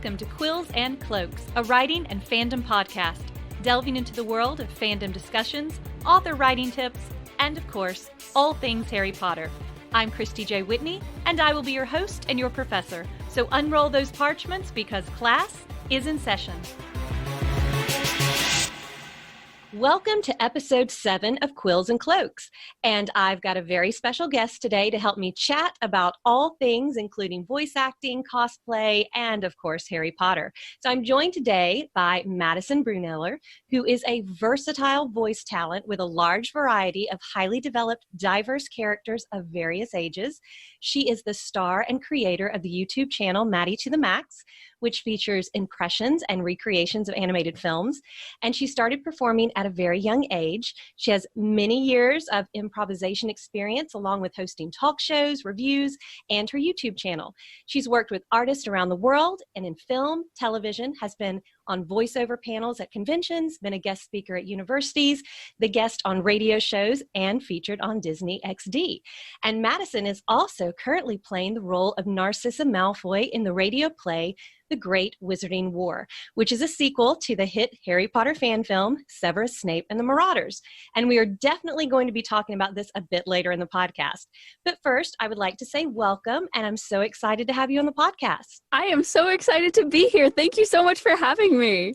Welcome to Quills and Cloaks, a writing and fandom podcast, delving into the world of fandom discussions, author writing tips, and of course, all things Harry Potter. I'm Christy J. Whitney, and I will be your host and your professor. So unroll those parchments because class is in session. Welcome to episode 7 of Quills and Cloaks, and I've got a very special guest today to help me chat about all things, including voice acting, cosplay, and of course, Harry Potter. So I'm joined today by Madison Brunoehler, who is a versatile voice talent with a large variety of highly developed, diverse characters of various ages. She is the star and creator of the YouTube channel Maddie to the Max, which features impressions and recreations of animated films, and she started performing at a very young age. She has many years of improvisation experience along with hosting talk shows, reviews, and her YouTube channel. She's worked with artists around the world and in film, television, has been on voiceover panels at conventions, been a guest speaker at universities, the guest on radio shows, and featured on Disney XD. And Madison is also currently playing the role of Narcissa Malfoy in the radio play The Great Wizarding War, which is a sequel to the hit Harry Potter fan film, Severus Snape and the Marauders. And we are definitely going to be talking about this a bit later in the podcast. But first, I would like to say welcome, and I'm so excited to have you on the podcast. I am so excited to be here. Thank you so much for having me.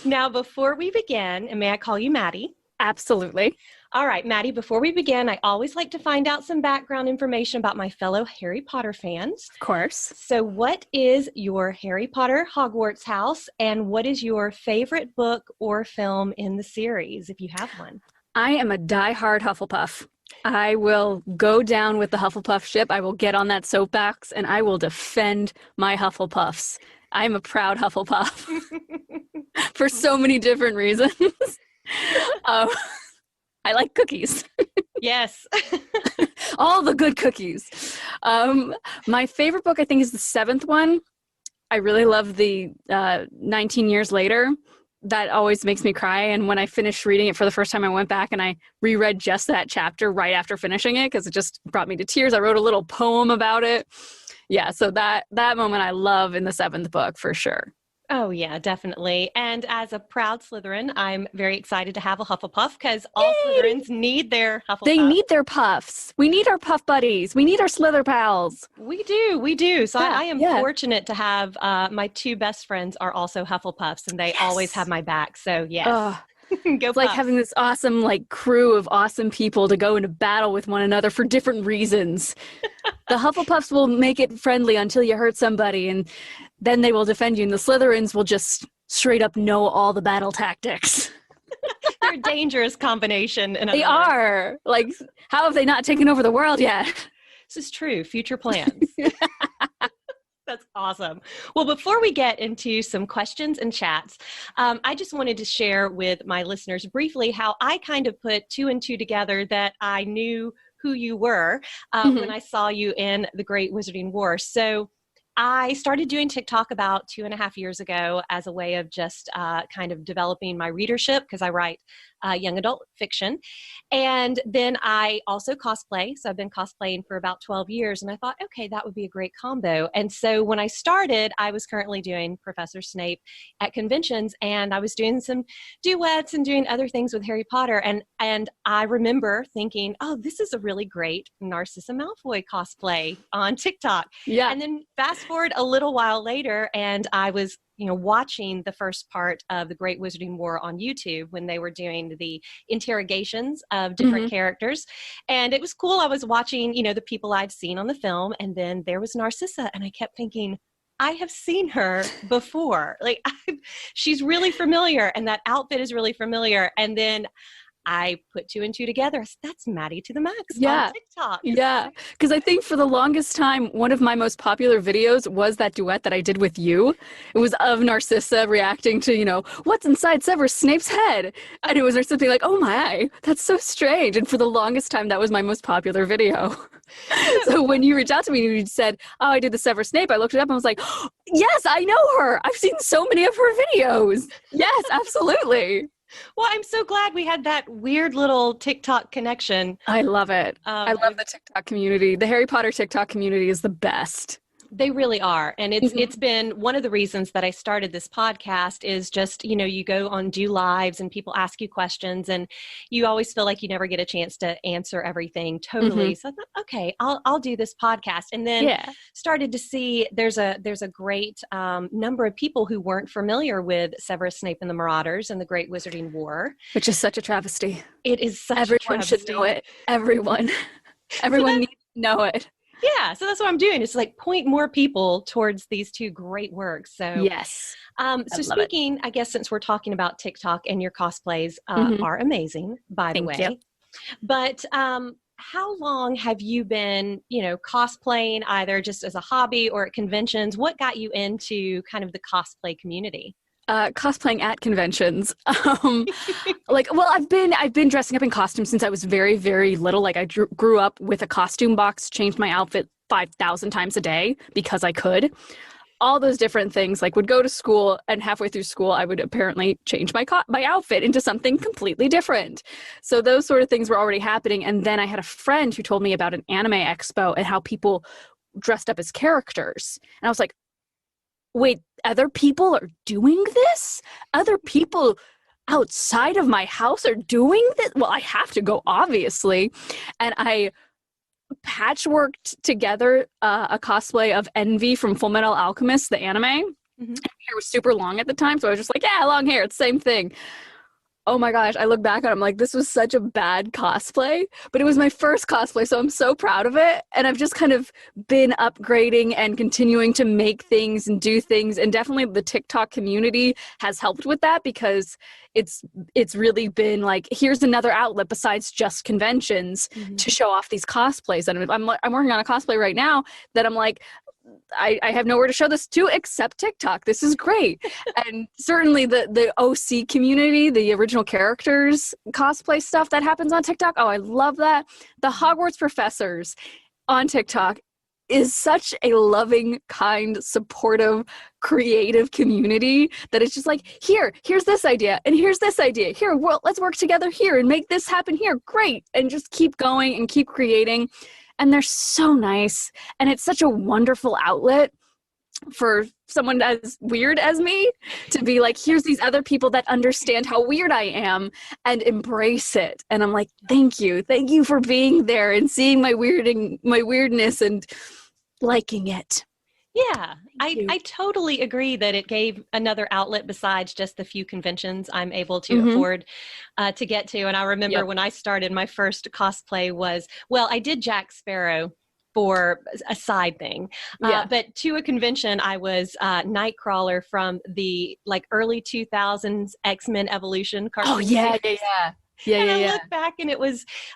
Now, before we begin, and may I call you Maddie? Absolutely. All right, Maddie, before we begin, I always like to find out some background information about my fellow Harry Potter fans. Of course. So what is your Harry Potter Hogwarts house, and what is your favorite book or film in the series, if you have one? I am a diehard Hufflepuff. I will go down with the Hufflepuff ship. I will get on that soapbox, and I will defend my Hufflepuffs. I'm a proud Hufflepuff for so many different reasons. I like cookies. Yes. All the good cookies. My favorite book, I think, is the 7th one. I really love the 19 Years Later. That always makes me cry. And when I finished reading it for the first time, I went back and I reread just that chapter right after finishing it because it just brought me to tears. I wrote a little poem about it. Yeah, so that moment I love in the 7th book for sure. Oh, yeah, definitely. And as a proud Slytherin, I'm very excited to have a Hufflepuff because all Slytherins need their Hufflepuff. They need their puffs. We need our puff buddies. We need our Slither pals. We do. So Yeah, I am fortunate to have my two best friends are also Hufflepuffs, and they always have my back. So, yes. Go It's like having this awesome crew of awesome people to go into battle with one another for different reasons. The Hufflepuffs will make it friendly until you hurt somebody, and then they will defend you, and the Slytherins will just straight up know all the battle tactics. They're a dangerous combination. They are. How have they not taken over the world yet? This is true. Future plans. That's awesome. Well, before we get into some questions and chats, I just wanted to share with my listeners briefly how I kind of put 2 and 2 together that I knew who you were when I saw you in The Great Wizarding War. So I started doing TikTok about 2.5 years ago as a way of just kind of developing my readership because I write young adult fiction. And then I also cosplay. So I've been cosplaying for about 12 years. And I thought, okay, that would be a great combo. And so when I started, I was currently doing Professor Snape at conventions. And I was doing some duets and doing other things with Harry Potter. And I remember thinking, oh, this is a really great Narcissa Malfoy cosplay on TikTok. Yeah. And then fast forward a little while later, and I was watching the first part of The Great Wizarding War on YouTube when they were doing the interrogations of different characters. And it was cool. I was watching, the people I'd seen on the film. And then there was Narcissa. And I kept thinking, I have seen her before. She's really familiar. And that outfit is really familiar. And then I put 2 and 2 together. That's Maddie to the Max on TikTok. Yeah, because I think for the longest time, one of my most popular videos was that duet that I did with you. It was of Narcissa reacting to, what's inside Severus Snape's head? And it was Narcissa being like, oh my, that's so strange. And for the longest time, that was my most popular video. So when you reached out to me and you said, oh, I did the Severus Snape, I looked it up and was like, oh, yes, I know her. I've seen so many of her videos. Yes, absolutely. Well, I'm so glad we had that weird little TikTok connection. I love it. I love the TikTok community. The Harry Potter TikTok community is the best. They really are. And Mhm. it's been one of the reasons that I started this podcast is just, you know, you go on do lives and people ask you questions and you always feel like you never get a chance to answer everything totally. Mhm. So I thought, okay, I'll do this podcast. And then Yeah. started to see there's a great number of people who weren't familiar with Severus Snape and the Marauders and the Great Wizarding War. Which is such a travesty. It is such a Everyone should know travesty. it. Everyone. So Everyone needs to know it. yeah, so that's what I'm doing. It's like point more people towards these two great works. So, Yes. so I love it. speaking, I guess since we're talking about TikTok and your cosplays Mhm. are amazing, by the Thank way. you. But how long have you been, you know, cosplaying either just as a hobby or at conventions? What got you into kind of the cosplay community? Cosplaying at conventions. I've been dressing up in costumes since I was very, very little. Like I grew up with a costume box, changed my outfit 5,000 times a day because I could. All those different things, like would go to school and halfway through school, I would apparently change my outfit into something completely different. So those sort of things were already happening. And then I had a friend who told me about an anime expo and how people dressed up as characters. And I was like, wait, other people are doing this? Other people outside of my house are doing this? Well, I have to go, obviously. And I patchworked together a cosplay of Envy from Full Metal Alchemist, the anime. Mm-hmm. Hair was super long at the time, so I was just like, yeah, long hair, it's the same thing. Oh my gosh, I look back on it, I'm like, this was such a bad cosplay, but it was my first cosplay, so I'm so proud of it. And I've just kind of been upgrading and continuing to make things and do things. And definitely the TikTok community has helped with that because it's really been like, here's another outlet besides just conventions to show off these cosplays. And I'm working on a cosplay right now that I'm like, I have nowhere to show this to except TikTok. This is great. And certainly the OC community, the original characters cosplay stuff that happens on TikTok. Oh, I love that. The Hogwarts professors on TikTok is such a loving, kind, supportive, creative community that it's just like, here's this idea and here's this idea. Here, well, let's work together here and make this happen here. Great. And just keep going and keep creating. And they're so nice. And it's such a wonderful outlet for someone as weird as me to be like, here's these other people that understand how weird I am and embrace it. And I'm like, thank you for being there and seeing my weirdness and liking it. Yeah, I totally agree that it gave another outlet besides just the few conventions I'm able to afford to get to. And I remember when I started, my first cosplay was, well, I did Jack Sparrow for a side thing. But to a convention, I was Nightcrawler from the like early 2000s X-Men Evolution cartoon. Oh, yeah. I look back and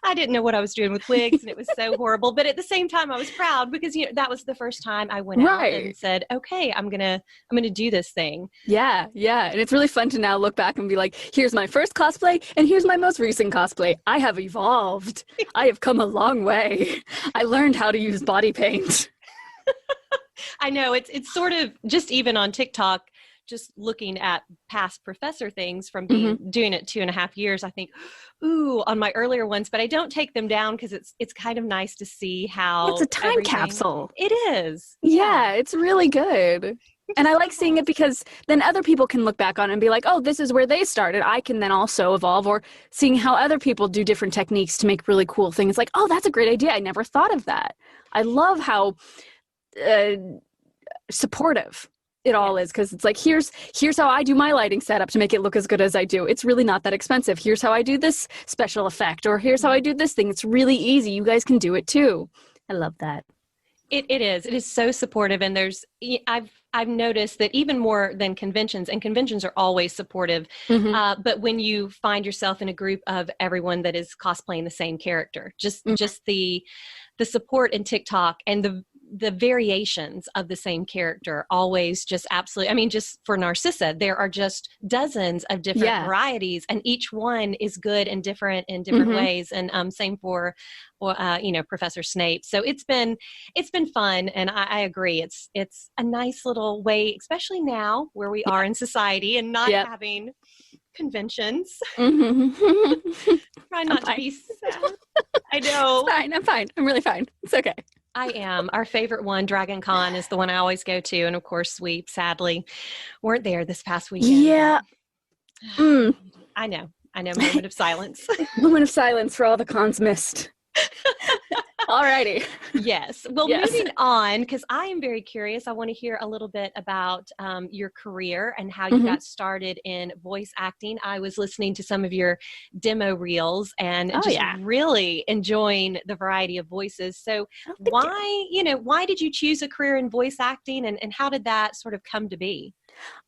I didn't know what I was doing with wigs and it was so horrible. But at the same time, I was proud because, you know, that was the first time I went out and said, okay, I'm going to do this thing. Yeah. And it's really fun to now look back and be like, here's my first cosplay and here's my most recent cosplay. I have evolved. I have come a long way. I learned how to use body paint. I know it's sort of just even on TikTok, just looking at past professor things from doing it 2.5 years, I think, ooh, on my earlier ones, but I don't take them down because it's kind of nice to see how it's a time capsule. It is. Yeah, it's really good. And I like seeing it because then other people can look back on it and be like, oh, this is where they started. I can then also evolve, or seeing how other people do different techniques to make really cool things. Like, oh, that's a great idea. I never thought of that. I love how supportive it all is, because it's like, here's how I do my lighting setup to make it look as good as I do. It's really not that expensive. Here's how I do this special effect, or here's how I do this thing. It's really easy. You guys can do it too. I love that. It is so supportive, and I've noticed that even more than conventions, and conventions are always supportive, but when you find yourself in a group of everyone that is cosplaying the same character, just the support in TikTok and the variations of the same character always just absolutely, I mean, just for Narcissa, there are just dozens of different varieties, and each one is good and different in different ways. And same for, Professor Snape. So it's been fun. And I agree. It's a nice little way, especially now where we are in society and not having conventions. Try not to be sad. I know. I'm fine. I'm really fine. It's okay. I am. Our favorite one, Dragon Con, is the one I always go to. And of course, we sadly weren't there this past weekend. Yeah. Mm. I know. Moment of silence. Moment of silence for all the cons missed. Alrighty. Yes. Well, moving on, because I am very curious. I want to hear a little bit about your career and how you got started in voice acting. I was listening to some of your demo reels and really enjoying the variety of voices. So why did you choose a career in voice acting, and how did that sort of come to be?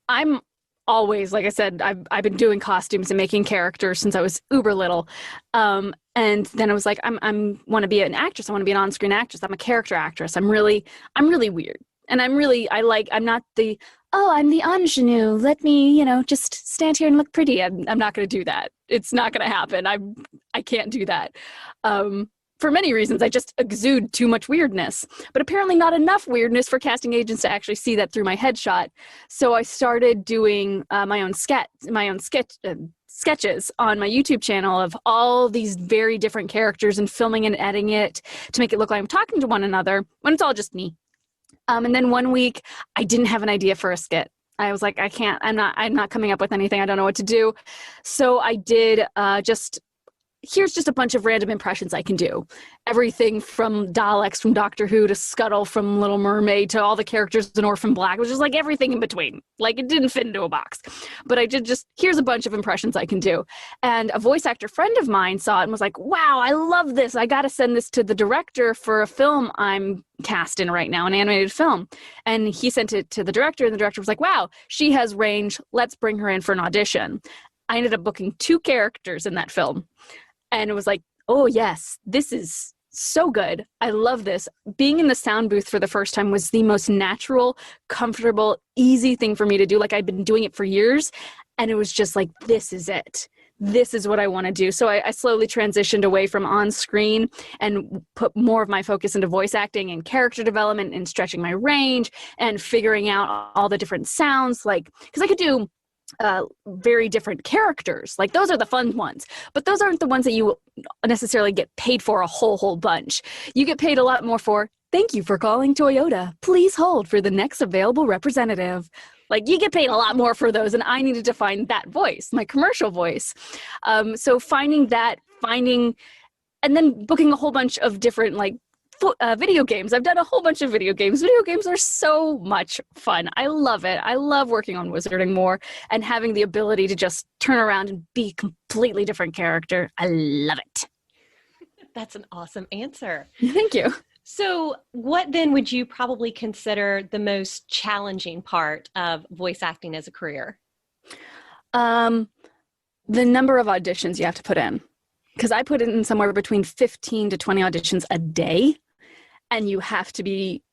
I'm always, like I said, I've been doing costumes and making characters since I was uber little. And then I was like, I'm want to be an actress. I want to be an on-screen actress. I'm a character actress. I'm really weird. And I'm not the, I'm the ingenue. Let me, just stand here and look pretty. I'm not going to do that. It's not going to happen. I can't do that. For many reasons, I just exude too much weirdness, but apparently not enough weirdness for casting agents to actually see that through my headshot. So I started doing my own sketches on my YouTube channel of all these very different characters and filming and editing it to make it look like I'm talking to one another when it's all just me. And then one week I didn't have an idea for a skit. I was like, I'm not coming up with anything. I don't know what to do. So I did here's just a bunch of random impressions I can do. Everything from Daleks from Doctor Who to Scuttle from Little Mermaid to all the characters in Orphan Black, which is like everything in between. Like it didn't fit into a box. But I did here's a bunch of impressions I can do. And a voice actor friend of mine saw it and was like, wow, I love this. I got to send this to the director for a film I'm cast in right now, an animated film. And he sent it to the director, and the director was like, wow, she has range. Let's bring her in for an audition. I ended up booking 2 characters in that film. And it was like, oh, yes, this is so good. I love this. Being in the sound booth for the first time was the most natural, comfortable, easy thing for me to do. Like I'd been doing it for years. And it was just like, this is it. This is what I want to do. So I slowly transitioned away from on screen and put more of my focus into voice acting and character development and stretching my range and figuring out all the different sounds. Because I could do very different characters. Like those are the fun ones, but those aren't the ones that you necessarily get paid for a whole bunch. You get paid a lot more for, thank you for calling Toyota. Please hold for the next available representative. Like you get paid a lot more for those, and I needed to find that voice, my commercial voice. So finding, and then booking a whole bunch of different video games. I've done a whole bunch of video games. Video games are so much fun. I love it. I love working on Wizarding more and having the ability to just turn around and be a completely different character. I love it. That's an awesome answer. Thank you. So what then would you probably consider the most challenging part of voice acting as a career? The number of auditions you have to put in. Because I put in somewhere between 15 to 20 auditions a day. And you have to be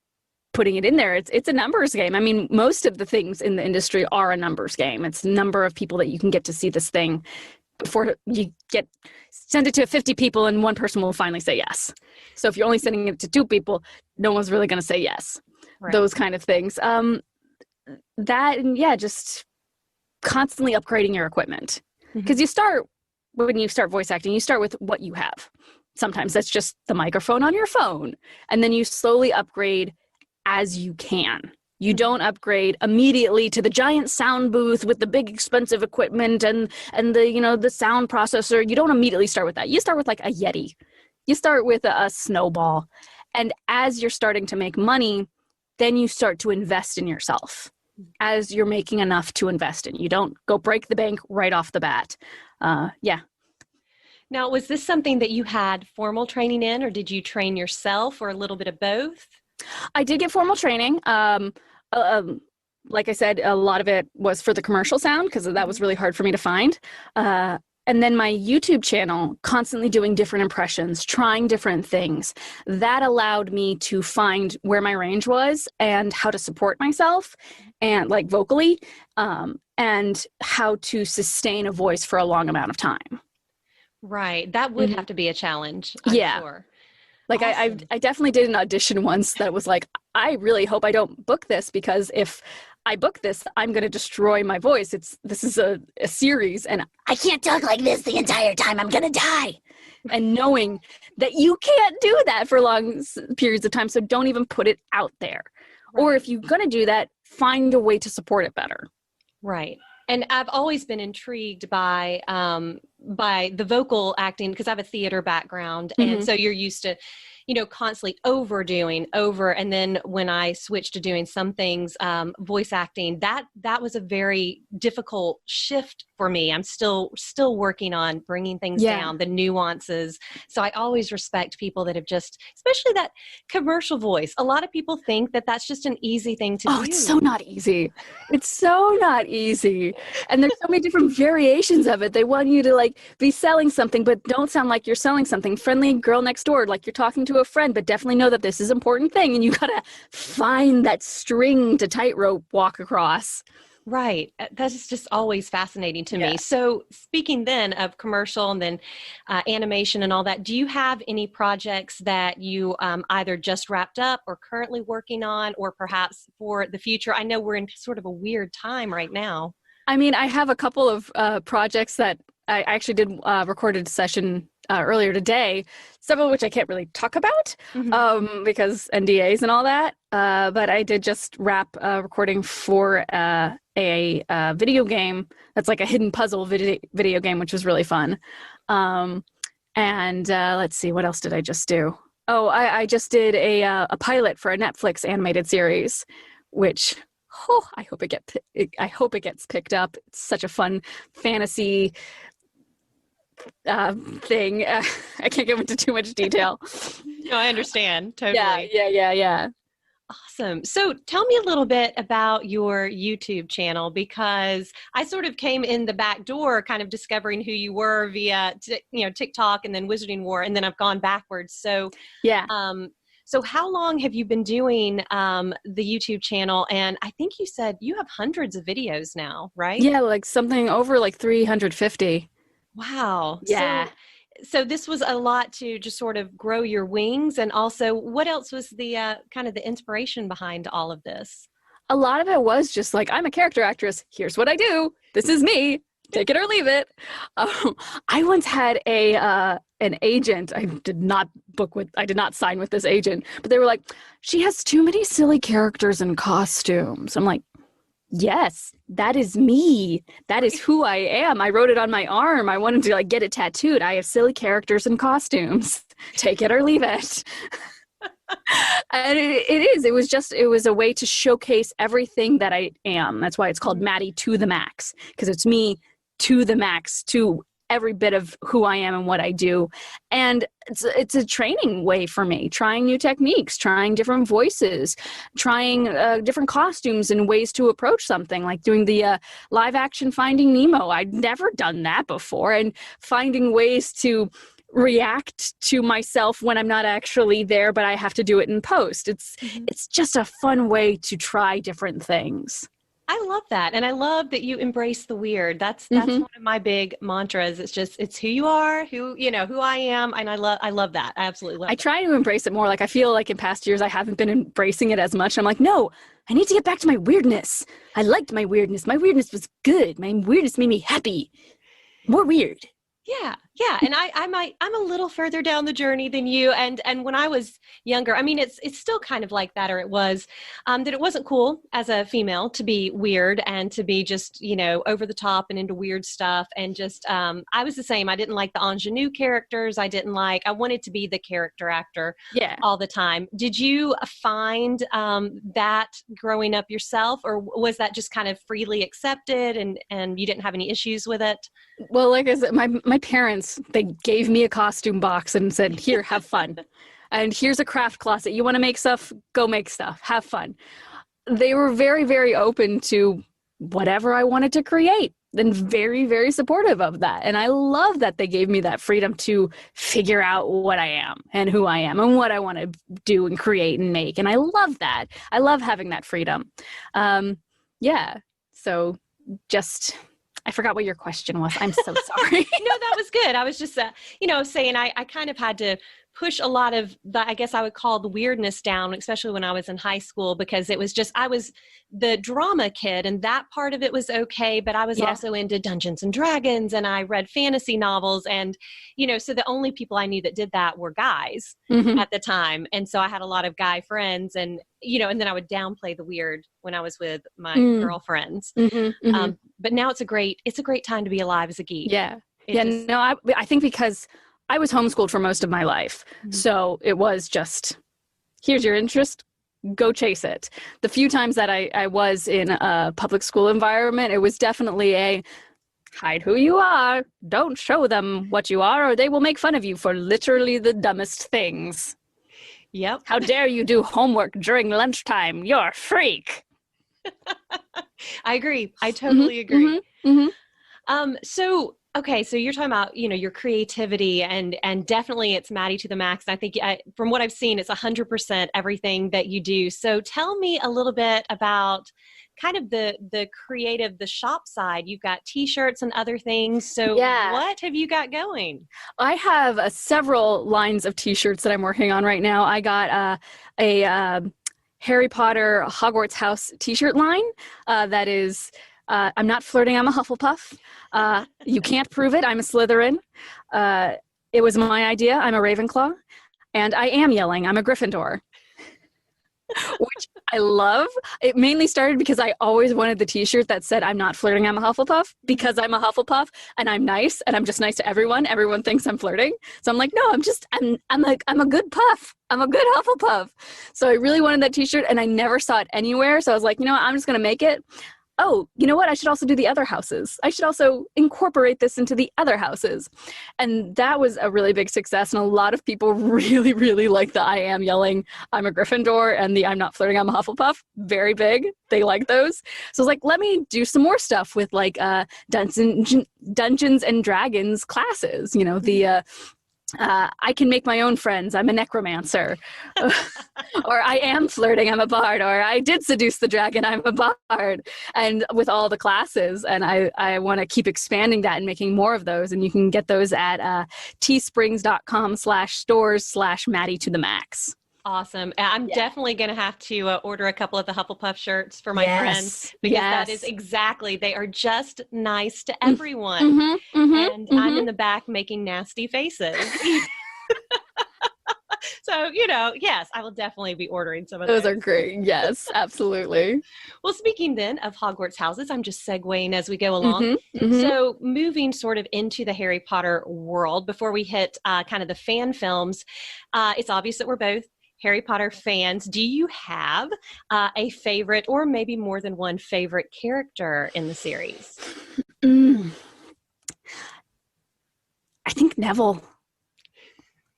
putting it in there. It's a numbers game. I mean, most of the things in the industry are a numbers game. It's the number of people that you can get to see this thing before you send it to 50 people and one person will finally say yes. So if you're only sending it to 2 people, no one's really going to say yes. Right. Those kind of things. Just constantly upgrading your equipment. Because when you start voice acting, you start with what you have. Sometimes that's just the microphone on your phone. And then you slowly upgrade as you can. You don't upgrade immediately to the giant sound booth with the big expensive equipment and the sound processor. You don't immediately start with that. You start with like a Yeti. You start with a snowball. And as you're starting to make money, then you start to invest in yourself as you're making enough to invest in. You don't go break the bank right off the bat. Now, was this something that you had formal training in, or did you train yourself, or a little bit of both? I did get formal training. Like I said, a lot of it was for the commercial sound because that was really hard for me to find. And then my YouTube channel, constantly doing different impressions, trying different things. That allowed me to find where my range was and how to support myself and vocally, and how to sustain a voice for a long amount of time. Right. That would have to be a challenge. I'm sure. Awesome. I definitely did an audition once that was like, I really hope I don't book this because if I book this, I'm going to destroy my voice. This is a series and I can't talk like this the entire time. I'm going to die. and knowing that you can't do that for long periods of time. So don't even put it out there. Right. Or if you're going to do that, find a way to support it better. Right. And I've always been intrigued by the vocal acting because I have a theater background. Mm-hmm. And so you're used to, constantly overdoing over. And then when I switched to doing some things, voice acting, that was a very difficult shift for me. I'm still working on bringing things down, the nuances. So I always respect people that have especially that commercial voice. A lot of people think that that's just an easy thing to do. Oh, it's so not easy. It's so not easy. And there's so many different variations of it. They want you to be selling something, but don't sound like you're selling something. Friendly girl next door, like you're talking to a friend, but definitely know that this is an important thing. And you got to find that string to tightrope walk across. Right. That's just always fascinating to me. So speaking then of commercial and then animation and all that, do you have any projects that you either just wrapped up or currently working on, or perhaps for the future? I know we're in sort of a weird time right now. I mean, I have a couple of projects that I actually did recorded a session earlier today, some of which I can't really talk about because NDAs and all that. But I did just wrap recording for a video game that's like a hidden puzzle video game, which was really fun. And let's see, what else did I just do? Oh, I just did a pilot for a Netflix animated series, which I hope it gets picked up. It's such a fun fantasy thing. I can't go into too much detail. No, I understand. Totally. Yeah. Awesome. So tell me a little bit about your YouTube channel, because I sort of came in the back door kind of discovering who you were via, TikTok and then Wizarding War, and then I've gone backwards. So yeah. So how long have you been doing the YouTube channel? And I think you said you have hundreds of videos now, right? Yeah, like something over 350. Wow. Yeah. So this was a lot to just sort of grow your wings. And also, what else was the kind of the inspiration behind all of this? A lot of it was just I'm a character actress. Here's what I do. This is me. Take it or leave it. I once had an agent. I did not sign with this agent, but they were like, she has too many silly characters and costumes. I'm like, yes, that is me. That is who I am. I wrote it on my arm. I wanted to get it tattooed. I have silly characters and costumes. Take it or leave it. And it was a way to showcase everything that I am. That's why it's called Maddie to the max, because it's me to the max, to every bit of who I am and what I do. And it's a training way for me, trying new techniques, trying different voices, trying different costumes and ways to approach something, like doing the live action Finding Nemo. I'd never done that before, and finding ways to react to myself when I'm not actually there, but I have to do it in post. It's just a fun way to try different things. I love that. And I love that you embrace the weird. That's one of my big mantras. It's who you are, who I am. And I love that. I absolutely love it. I try to embrace it more. I feel like in past years, I haven't been embracing it as much. I'm like, no, I need to get back to my weirdness. I liked my weirdness. My weirdness was good. My weirdness made me happy. More weird. Yeah. And I'm a little further down the journey than you. And when I was younger, I mean, it's still kind of like that, or it was, that it wasn't cool as a female to be weird and to be just, over the top and into weird stuff. And just, I was the same. I didn't like the ingenue characters. I wanted to be the character actor all the time. Did you find that growing up yourself, or was that just kind of freely accepted and you didn't have any issues with it? Well, like I said, my parents, they gave me a costume box and said, here, have fun. And here's a craft closet. You want to make stuff? Go make stuff. Have fun. They were very, very open to whatever I wanted to create, and very, very supportive of that. And I love that they gave me that freedom to figure out what I am and who I am and what I want to do and create and make. And I love that. I love having that freedom. So just... I forgot what your question was. I'm so sorry. No, that was good. I was just, saying I kind of had to push a lot of the, I guess I would call the weirdness down, especially when I was in high school, because it was just, I was the drama kid and that part of it was okay. But I was also into Dungeons and Dragons and I read fantasy novels and, you know, so the only people I knew that did that were guys at the time. And so I had a lot of guy friends and, you know, and then I would downplay the weird when I was with my girlfriends. But now it's a great time to be alive as a geek. I think because I was homeschooled for most of my life. So it was just, here's your interest, go chase it. The few times that I was in a public school environment, it was definitely a hide who you are, don't show them what you are, or they will make fun of you for literally the dumbest things. Yep. How dare you do homework during lunchtime? You're a freak. I agree. I totally agree. So, okay, so you're talking about, you know, your creativity and definitely it's Maddie to the max. I think from what I've seen, it's 100% everything that you do. So tell me a little bit about kind of the creative, the shop side. You've got t-shirts and other things. So what have you got going? I have several lines of t-shirts that I'm working on right now. I got a Harry Potter Hogwarts House t-shirt line that is, I'm not flirting, I'm a Hufflepuff. You can't prove it, I'm a Slytherin. It was my idea, I'm a Ravenclaw. And I am yelling, I'm a Gryffindor. Which I love. It mainly started because I always wanted the t-shirt that said, I'm not flirting, I'm a Hufflepuff, because I'm a Hufflepuff and I'm nice and I'm just nice to everyone. Everyone thinks I'm flirting. So I'm like, no, I'm a good puff. I'm a good Hufflepuff. So I really wanted that t-shirt and I never saw it anywhere. So I was like, you know what, I'm just going to make it. Oh, you know what? I should also do the other houses. I should also incorporate this into the other houses. And that was a really big success. And a lot of people really, really like the I am yelling, I'm a Gryffindor, and the I'm not flirting, I'm a Hufflepuff. Very big. They like those. So I was like, let me do some more stuff with like Dungeons and Dragons classes. You know, the I can make my own friends. I'm a necromancer. Or I am flirting. I'm a bard. Or I did seduce the dragon. I'm a bard. And with all the classes. And I want to keep expanding that and making more of those. And you can get those at teesprings.com/stores/Maddie to the max. Awesome. I'm definitely going to have to order a couple of the Hufflepuff shirts for my friends because that is exactly, they are just nice to everyone. And I'm in the back making nasty faces. So, you know, yes, I will definitely be ordering some of those. Those are great. Yes, absolutely. Well, speaking then of Hogwarts houses, I'm just segueing as we go along. So moving sort of into the Harry Potter world before we hit kind of the fan films, it's obvious that we're both Harry Potter fans. Do you have a favorite or maybe more than one favorite character in the series? I think Neville.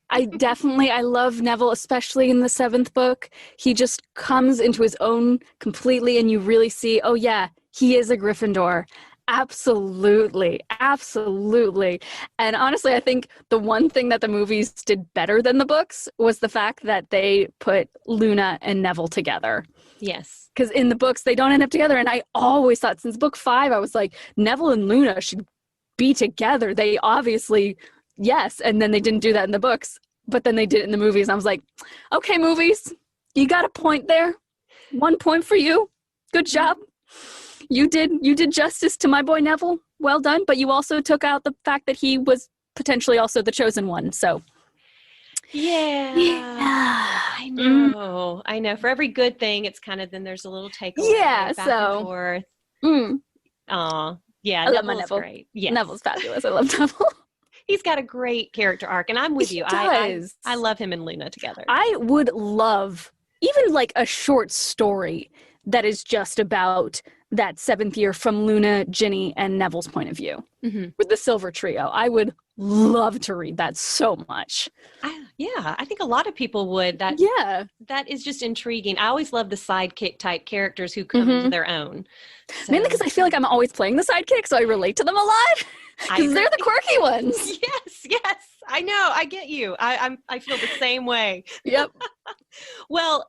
I love Neville, especially in the 7th book. He just comes into his own completely and you really see, oh yeah, he is a Gryffindor. Absolutely. And honestly, I think the one thing that the movies did better than the books was the fact that they put Luna and Neville together. Yes. Because in the books, they don't end up together. And I always thought since book 5, I was like, Neville and Luna should be together. They obviously, yes. And then they didn't do that in the books, but then they did it in the movies. And I was like, okay, movies, you got a point there. 1 point for you. Good job. You did justice to my boy Neville. Well done. But you also took out the fact that he was potentially also the chosen one. So yeah. I know. I know. For every good thing, it's kind of then there's a little takeaway. Back and forth. Aw. Yeah. I love my Neville. Great. Yes. Neville's fabulous. I love Neville. He's got a great character arc, and I'm with you. I love him and Luna together. I would love even like a short story that is just about that 7th year from Luna, Ginny, and Neville's point of view with the Silver Trio. I would love to read that so much. I think a lot of people would. That is just intriguing. I always love the sidekick type characters who come into their own. So. Mainly because I feel like I'm always playing the sidekick, so I relate to them a lot. Because they're the quirky ones. Yes. I know. I get you. I feel the same way. Yep. Well,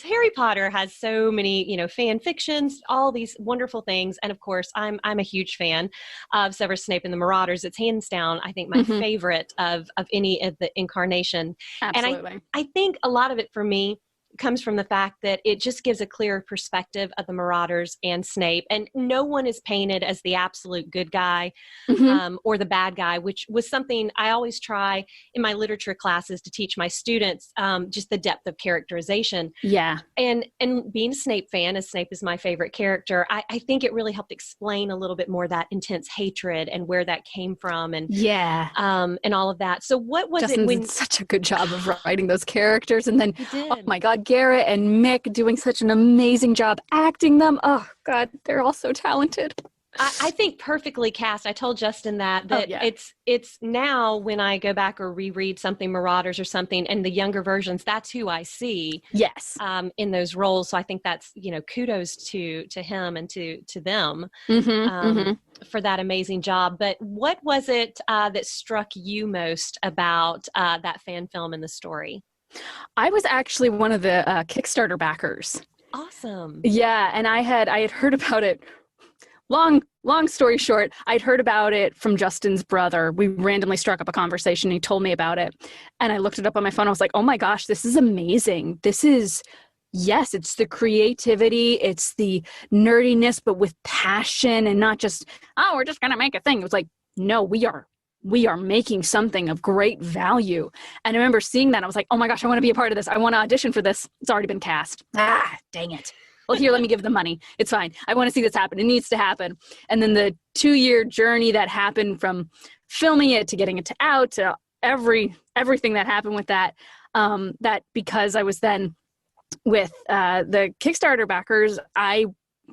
Harry Potter has so many, fan fictions, all these wonderful things, and of course, I'm a huge fan of Severus Snape and the Marauders. It's hands down, I think, my Mhm. favorite of any of the incarnation, and Absolutely. I think a lot of it for me comes from the fact that it just gives a clearer perspective of the Marauders and Snape, and no one is painted as the absolute good guy Mhm. or the bad guy, which was something I always try in my literature classes to teach my students, just the depth of characterization. Yeah. And being a Snape fan, as Snape is my favorite character, I think it really helped explain a little bit more that intense hatred and where that came from, Yeah. and all of that. So what was Justin it did when such a good job of writing those characters. And then, he oh did? my God, Garrett and Mick doing such an amazing job acting them. Oh God, they're all so talented. I think perfectly cast. I told Justin that Yeah. it's now when I go back or reread something Marauders or something, and the younger versions, that's who I see Yes. in those roles. So I think that's kudos to him and to them Mm-hmm. Mm-hmm. for that amazing job. But what was it that struck you most about that fan film and the story? I was actually one of the Kickstarter backers. Awesome. Yeah, and I had heard about it. Long story short, I'd heard about it from Justin's brother. We randomly struck up a conversation. And he told me about it, and I looked it up on my phone. I was like, "Oh my gosh, this is amazing! Yes, it's the creativity, it's the nerdiness, but with passion, and not just we're just gonna make a thing." It was like, no, we are making something of great value. And I remember seeing that. I was like, "Oh my gosh, I want to be a part of this. I want to audition for this. It's already been cast. Dang it." Well, here, let me give them money. It's fine. I want to see this happen. It needs to happen. And then the 2-year journey that happened from filming it to getting it out to everything that happened with that, that because I was then with the Kickstarter backers, I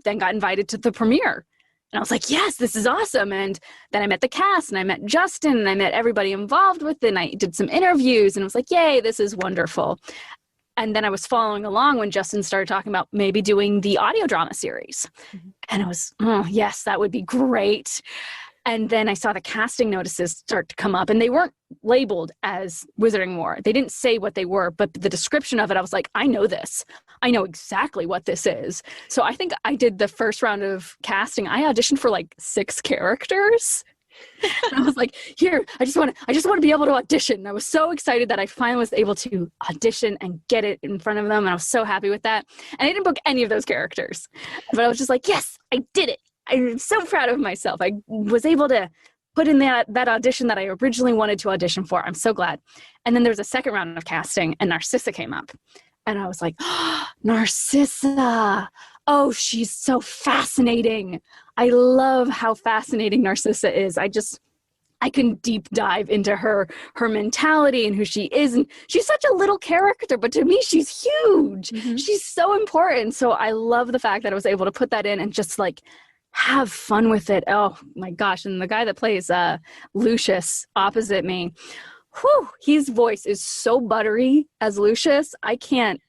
then got invited to the premiere. And I was like, yes, this is awesome. And then I met the cast, and I met Justin, and I met everybody involved with it, and I did some interviews, and I was like, yay, this is wonderful. And then I was following along when Justin started talking about maybe doing the audio drama series. Mhm. And I was, oh, yes, that would be great. And then I saw the casting notices start to come up, and they weren't labeled as Wizarding War. They didn't say what they were, but the description of it, I was like, I know this. I know exactly what this is. So I think I did the first round of casting. I auditioned for like 6 characters. And I was like, here, I just want to be able to audition. And I was so excited that I finally was able to audition and get it in front of them. And I was so happy with that. And I didn't book any of those characters, but I was just like, yes, I did it. I'm so proud of myself. I was able to put in that audition that I originally wanted to audition for. I'm so glad. And then there was a second round of casting, and Narcissa came up. And I was like, oh, Narcissa. Oh, she's so fascinating. I love how fascinating Narcissa is. I can deep dive into her mentality and who she is. And she's such a little character, but to me, she's huge. Mhm. She's so important. So I love the fact that I was able to put that in and just like have fun with it. Oh my gosh. And the guy that plays Lucius opposite me, his voice is so buttery as Lucius. I can't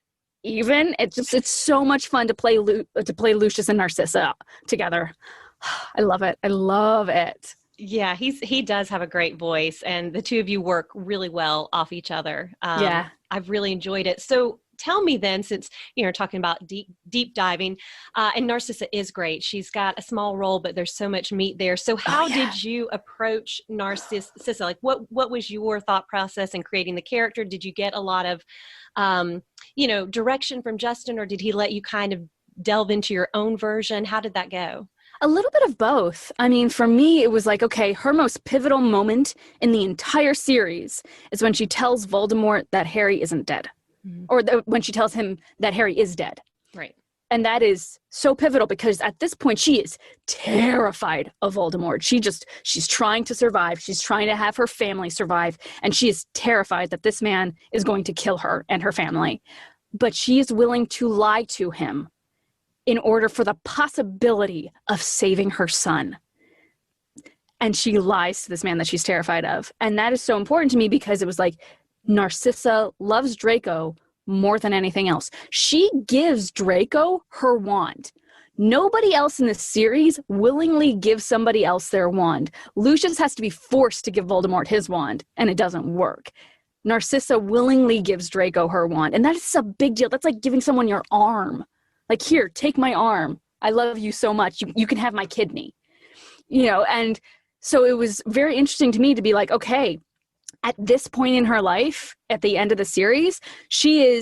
even. It's so much fun to play Lucius and Narcissa together. I love it. I love it. Yeah, he does have a great voice, and the two of you work really well off each other. Yeah. I've really enjoyed it. So tell me then, since you're talking about deep diving, and Narcissa is great. She's got a small role, but there's so much meat there. So how did you approach Narcissa? Like, what was your thought process in creating the character? Did you get a lot of, direction from Justin, or did he let you kind of delve into your own version? How did that go? A little bit of both. I mean, for me, it was like, okay, her most pivotal moment in the entire series is when she tells Voldemort that Harry isn't dead. Mm-hmm. Or when she tells him that Harry is dead. Right. And that is so pivotal because at this point, she is terrified of Voldemort. She's trying to survive. She's trying to have her family survive. And she is terrified that this man is going to kill her and her family. But she is willing to lie to him in order for the possibility of saving her son. And she lies to this man that she's terrified of. And that is so important to me because it was like, Narcissa loves Draco more than anything else. She gives Draco her wand. Nobody else in this series willingly gives somebody else their wand. Lucius has to be forced to give Voldemort his wand, and it doesn't work. Narcissa willingly gives Draco her wand. And that is a big deal. That's like giving someone your arm. Like, here, take my arm. I love you so much. You can have my kidney. You know, and so it was very interesting to me to be like, okay, at this point in her life, at the end of the series, she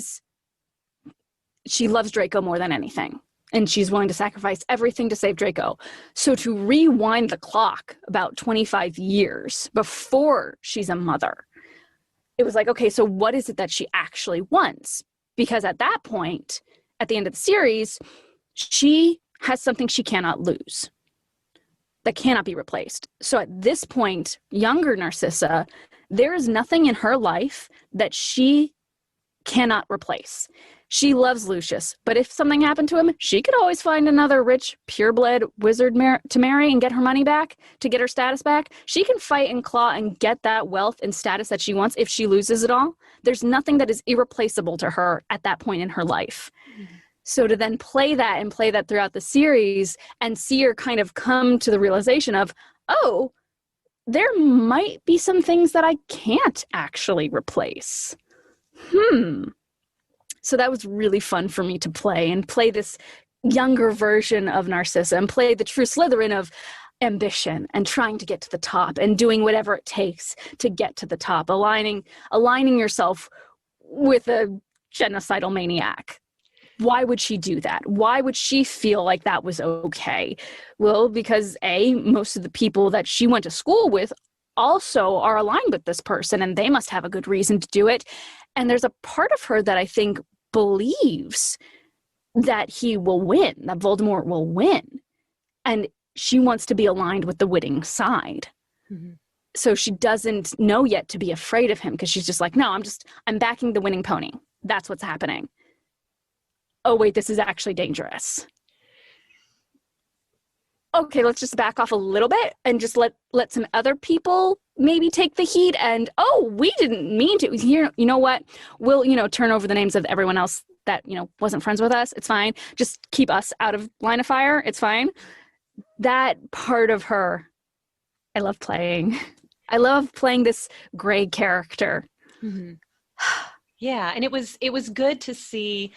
loves Draco more than anything. And she's willing to sacrifice everything to save Draco. So to rewind the clock about 25 years before she's a mother, it was like, okay, so what is it that she actually wants? Because at that point, at the end of the series, she has something she cannot lose that cannot be replaced. So at this point, younger Narcissa, there is nothing in her life that she cannot replace. She loves Lucius, but if something happened to him, she could always find another rich, pureblood wizard to marry and get her money back, to get her status back. She can fight and claw and get that wealth and status that she wants if she loses it all. There's nothing that is irreplaceable to her at that point in her life. Mm-hmm. So to then play that throughout the series and see her kind of come to the realization of, oh, there might be some things that I can't actually replace. So that was really fun for me to play this younger version of Narcissa and play the true Slytherin of ambition and trying to get to the top and doing whatever it takes to get to the top, aligning yourself with a genocidal maniac. Why would she do that? Why would she feel like that was okay? Well, because most of the people that she went to school with also are aligned with this person, and they must have a good reason to do it. And there's a part of her that I think believes that he will win, that Voldemort will win. And she wants to be aligned with the winning side. Mm-hmm. So she doesn't know yet to be afraid of him, because she's just like, no, I'm backing the winning pony. That's what's happening. Oh, wait, this is actually dangerous. Okay, let's just back off a little bit and just let some other people maybe take the heat. And, oh, we didn't mean to. You know what? We'll, turn over the names of everyone else that, wasn't friends with us. It's fine. Just keep us out of line of fire. It's fine. That part of her, I love playing. I love playing this gray character. Mm-hmm. Yeah, and it was good to see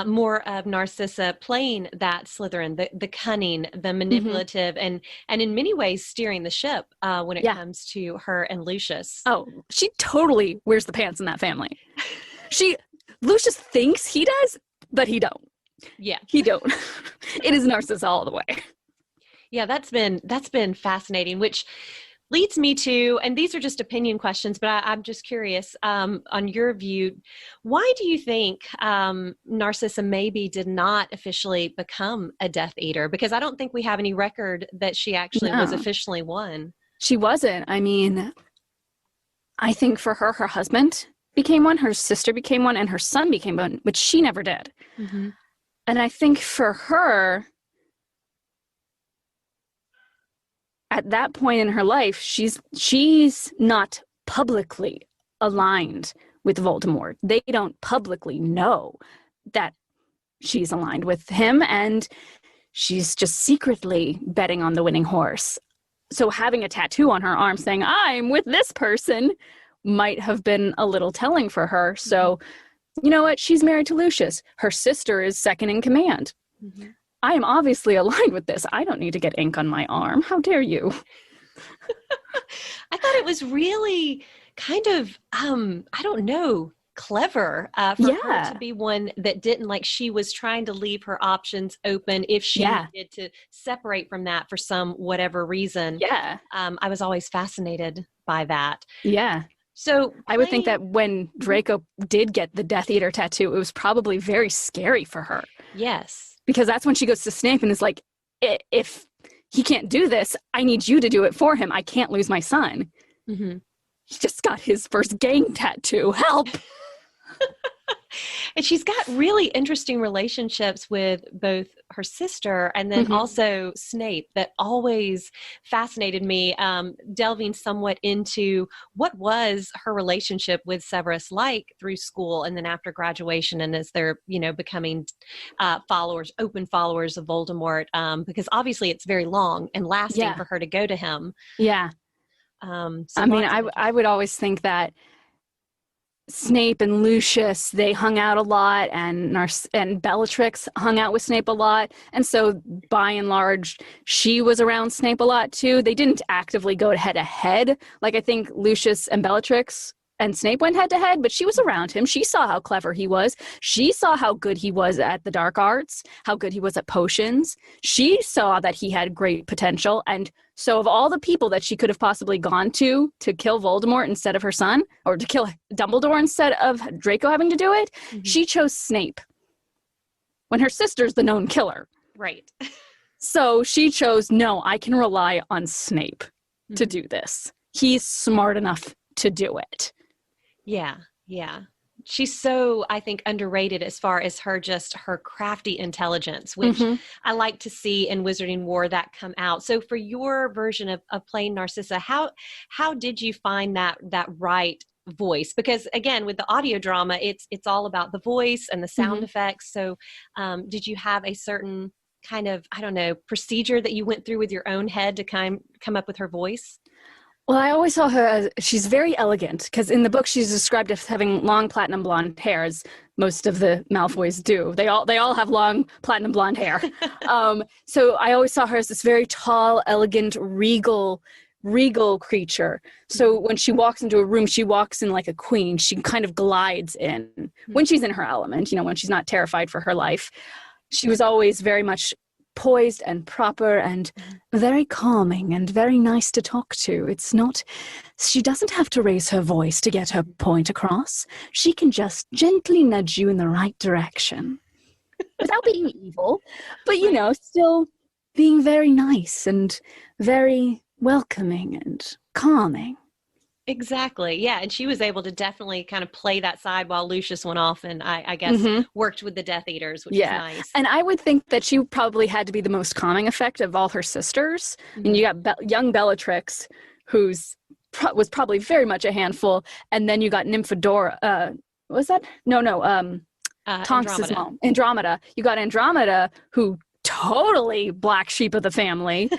more of Narcissa playing that Slytherin, the cunning, the manipulative, mm-hmm. and in many ways steering the ship when it comes to her and Lucius. Oh, she totally wears the pants in that family. Lucius thinks he does, but he don't. Yeah, he don't. It is Narcissa all the way. Yeah, that's been fascinating, which leads me to, and these are just opinion questions, but I'm just curious, on your view, why do you think Narcissa maybe did not officially become a Death Eater? Because I don't think we have any record that she actually was officially one. She wasn't. I mean, I think for her husband became one, her sister became one, and her son became one, which she never did. Mm-hmm. And I think for her, at that point in her life, she's not publicly aligned with Voldemort. They don't publicly know that she's aligned with him, and she's just secretly betting on the winning horse. So having a tattoo on her arm saying, I'm with this person, might have been a little telling for her. So, you know what? She's married to Lucius. Her sister is second in command. Mm-hmm. I am obviously aligned with this. I don't need to get ink on my arm. How dare you? I thought it was really kind of, I don't know, clever for her to be one that didn't, like, she was trying to leave her options open if she needed to separate from that for some whatever reason. Yeah. I was always fascinated by that. Yeah. So I would think that when Draco did get the Death Eater tattoo, it was probably very scary for her. Yes. Because that's when she goes to Snape and is like, if he can't do this, I need you to do it for him. I can't lose my son. Mm-hmm. He just got his first gang tattoo. Help! And she's got really interesting relationships with both her sister and then also Snape that always fascinated me, delving somewhat into what was her relationship with Severus like through school and then after graduation and as they're, becoming open followers of Voldemort, because obviously it's very long and lasting for her to go to him. Yeah. I would always think that Snape and Lucius, they hung out a lot, and Bellatrix hung out with Snape a lot. And so by and large, she was around Snape a lot too. They didn't actively go head to head. Like I think Lucius and Bellatrix and Snape went head to head, but she was around him. She saw how clever he was. She saw how good he was at the dark arts, how good he was at potions. She saw that he had great potential. And so of all the people that she could have possibly gone to kill Voldemort instead of her son, or to kill Dumbledore instead of Draco having to do it, she chose Snape when her sister's the known killer. Right. So she chose, no, I can rely on Snape to do this. He's smart enough to do it. Yeah, yeah. She's so, I think, underrated as far as her crafty intelligence, which I like to see in Wizarding War that come out. So for your version of playing Narcissa, how did you find that right voice? Because again, with the audio drama, it's all about the voice and the sound effects. So did you have a certain kind of, I don't know, procedure that you went through with your own head to come up with her voice? Well, I always saw her as, she's very elegant, because in the book she's described as having long platinum blonde hair, as most of the Malfoys do. They all have long platinum blonde hair. So I always saw her as this very tall, elegant, regal creature. So when she walks into a room, she walks in like a queen. She kind of glides in when she's in her element, when she's not terrified for her life. She was always very much poised and proper and very calming and very nice to talk to. She doesn't have to raise her voice to get her point across. She can just gently nudge you in the right direction without being evil, but still being very nice and very welcoming and calming. Exactly. Yeah. And she was able to definitely kind of play that side while Lucius went off and I guess worked with the Death Eaters, which is nice. And I would think that she probably had to be the most calming effect of all her sisters. And you got young Bellatrix, who's was probably very much a handful. And then you got Nymphadora. Was that? No. Tonks's mom. Andromeda. You got Andromeda, who totally black sheep of the family,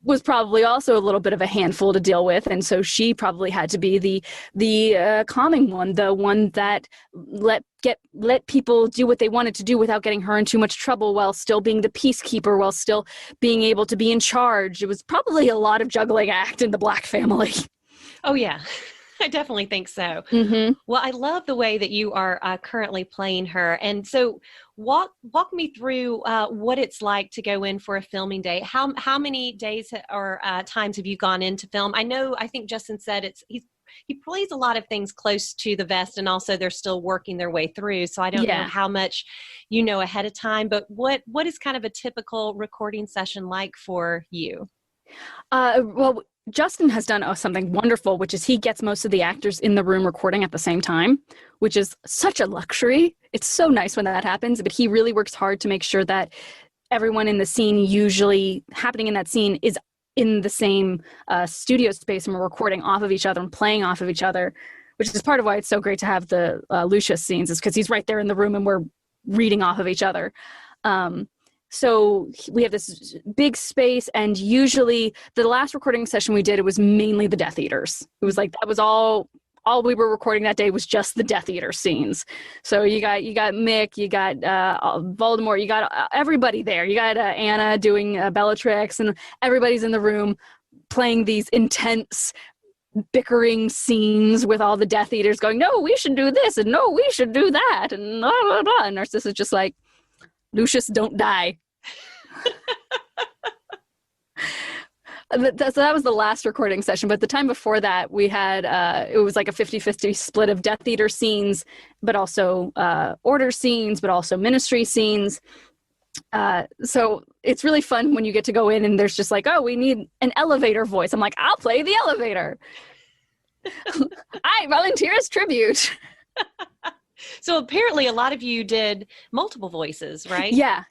was probably also a little bit of a handful to deal with, and so she probably had to be the calming one, the one that let people do what they wanted to do without getting her in too much trouble, while still being the peacekeeper, while still being able to be in charge. It was probably a lot of juggling act in the Black family. Oh yeah. I definitely think so. Well, I love the way that you are currently playing her. And so walk me through what it's like to go in for a filming day. How many days or times have you gone into film? I think Justin said he plays a lot of things close to the vest, and also they're still working their way through. So I don't know how much ahead of time, but what is kind of a typical recording session like for you? Well, Justin has done something wonderful, which is he gets most of the actors in the room recording at the same time, which is such a luxury. It's so nice when that happens, but he really works hard to make sure that everyone in the scene usually happening in that scene is in the same studio space, and we're recording off of each other and playing off of each other, which is part of why it's so great to have the Lucius scenes, is because he's right there in the room and we're reading off of each other. So we have this big space, and usually the last recording session we did, it was mainly the Death Eaters. It was like, that was all we were recording that day was just the Death Eater scenes. So you got Mick, you got Voldemort, you got everybody there. You got Anna doing Bellatrix, and everybody's in the room playing these intense bickering scenes with all the Death Eaters going, no, we should do this, and no, we should do that, and blah, blah, blah. And Narcissa's just like, Lucius, don't die. So that was the last recording session. But the time before that, we had, it was like a 50-50 split of Death Eater scenes, but also Order scenes, but also Ministry scenes. So it's really fun when you get to go in and there's just like, oh, we need an elevator voice. I'm like, I'll play the elevator. I volunteer as tribute. So apparently a lot of you did multiple voices, right? Yeah.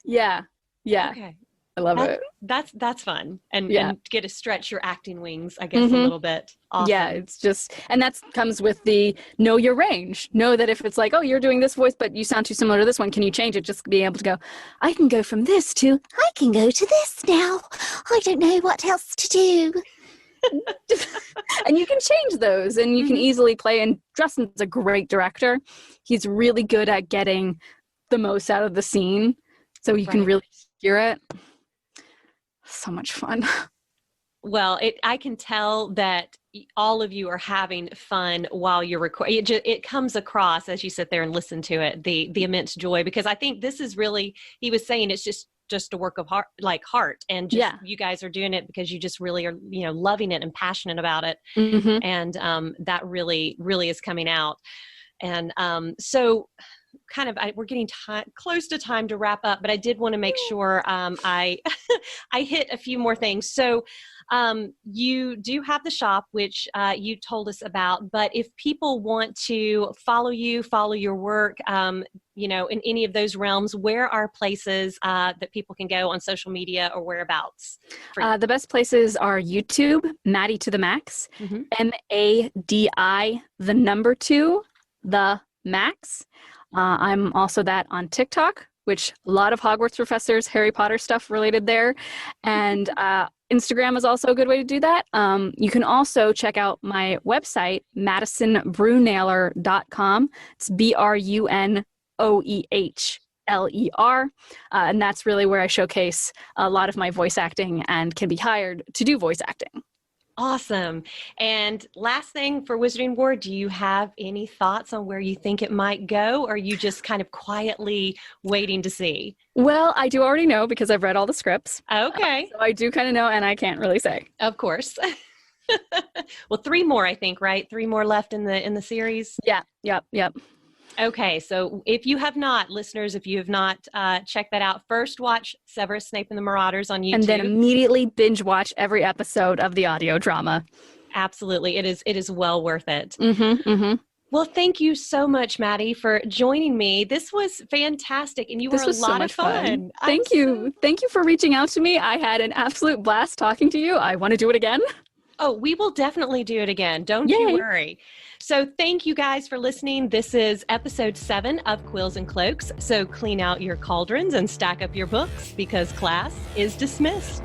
Okay. I love it. That's fun. And get to stretch your acting wings, I guess, a little bit. Awesome. Yeah, it's just, and that comes with the know your range. Know that if it's like, oh, you're doing this voice, but you sound too similar to this one, can you change it? Just being able to go, I can go from this to, I can go to this now. I don't know what else to do. And you can change those, and you can easily play. And Justin's a great director. He's really good at getting the most out of the scene, so you can really hear it. So much fun. Well, I can tell that all of you are having fun while you're recording. It comes across as you sit there and listen to it, the immense joy, because I think this is really, he was saying it's just a work of heart, and just you guys are doing it because you just really are, loving it and passionate about it. And that really, really is coming out. And so we're getting close to time to wrap up, but I did want to make sure I hit a few more things. So you do have the shop, which you told us about, but if people want to follow your work, in any of those realms, where are places that people can go on social media or whereabouts? The best places are YouTube, Maddie to the Max, MADI, the number 2, the Max. I'm also that on TikTok, which a lot of Hogwarts professors, Harry Potter stuff related there. And Instagram is also a good way to do that. You can also check out my website, MadisonBrunoehler.com. It's BRUNOEHLER. And that's really where I showcase a lot of my voice acting and can be hired to do voice acting. Awesome. And last thing for Wizarding War, do you have any thoughts on where you think it might go? Or are you just kind of quietly waiting to see? Well, I do already know because I've read all the scripts. Okay. So I do kind of know, and I can't really say. Of course. Well, 3 more, I think, right? 3 more left in the series? Yeah. Yep. Okay, so if you have not, listeners, if you have not checked that out, first watch Severus Snape and the Marauders on YouTube. And then immediately binge watch every episode of the audio drama. Absolutely. It is well worth it. Well, thank you so much, Maddie, for joining me. This was fantastic, and you were a lot of fun. Thank you. Thank you for reaching out to me. I had an absolute blast talking to you. I want to do it again. Oh, we will definitely do it again. Don't you worry. So thank you guys for listening. This is episode 7 of Quills and Cloaks. So clean out your cauldrons and stack up your books because class is dismissed.